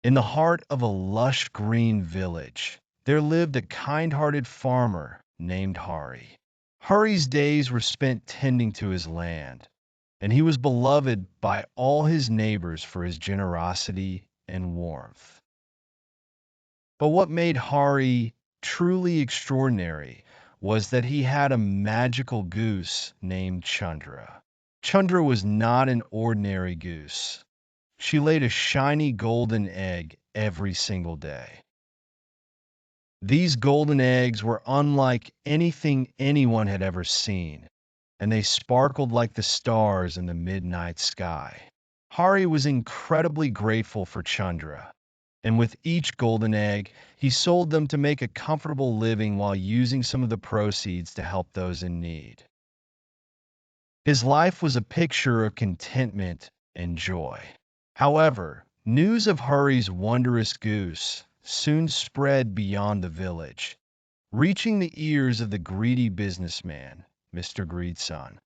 In the heart of a lush green village, there lived a kind-hearted farmer named Hari. Hari's days were spent tending to his land, and he was beloved by all his neighbors for his generosity and warmth. But what made Hari truly extraordinary was that he had a magical goose named Chandra. Chandra was not an ordinary goose. She laid a shiny golden egg every single day. These golden eggs were unlike anything anyone had ever seen, and they sparkled like the stars in the midnight sky. Hari was incredibly grateful for Chandra, and with each golden egg, he sold them to make a comfortable living while using some of the proceeds to help those in need. His life was a picture of contentment and joy. However, news of Hari's wondrous goose soon spread beyond the village, reaching the ears of the greedy businessman, Mr. Greedson.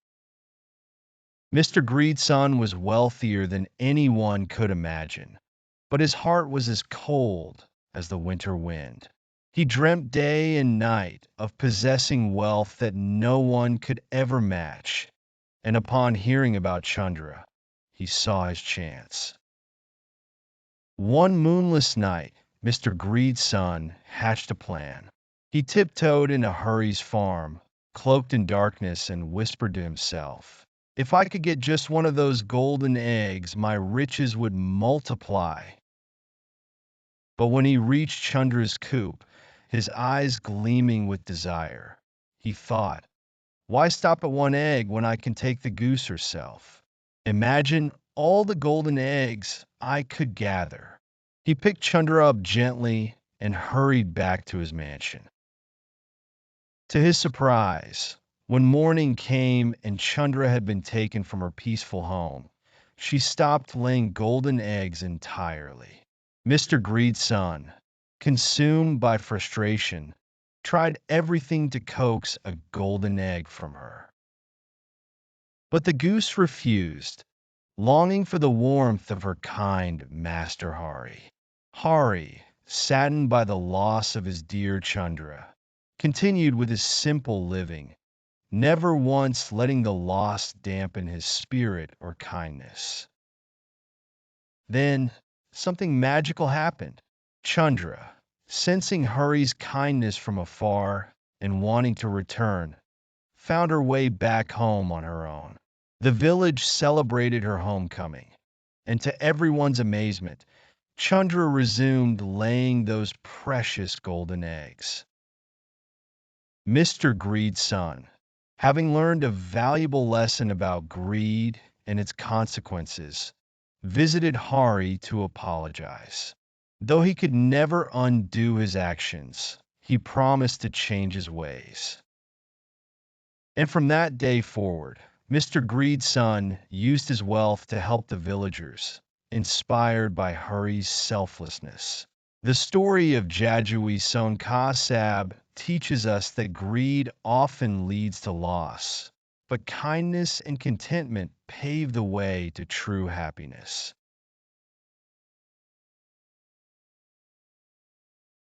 Mr. Greedson was wealthier than anyone could imagine, but his heart was as cold as the winter wind. He dreamt day and night of possessing wealth that no one could ever match, and upon hearing about Chandra, he saw his chance. One moonless night, Mr. Greed's son hatched a plan. He tiptoed into Hurry's farm, cloaked in darkness, and whispered to himself, "If I could get just one of those golden eggs, my riches would multiply." But when he reached Chandra's coop, his eyes gleaming with desire, he thought, "Why stop at one egg when I can take the goose herself? Imagine all the golden eggs I could gather." He picked Chandra up gently and hurried back to his mansion. To his surprise, when morning came and Chandra had been taken from her peaceful home, she stopped laying golden eggs entirely. Mr. Greed's son, consumed by frustration, tried everything to coax a golden egg from her. But the goose refused, longing for the warmth of her kind master Hari. Hari, saddened by the loss of his dear Chandra, continued with his simple living, never once letting the loss dampen his spirit or kindness. Then, something magical happened. Chandra, sensing Hari's kindness from afar and wanting to return, found her way back home on her own. The village celebrated her homecoming, and to everyone's amazement, Chandra resumed laying those precious golden eggs. Mr. Greed's son, having learned a valuable lesson about greed and its consequences, visited Hari to apologize. Though he could never undo his actions, he promised to change his ways. And from that day forward, Mr. Greed's son used his wealth to help the villagers, inspired by Hari's selflessness. The story of Jajui Sonkasab teaches us that greed often leads to loss, but kindness and contentment pave the way to true happiness.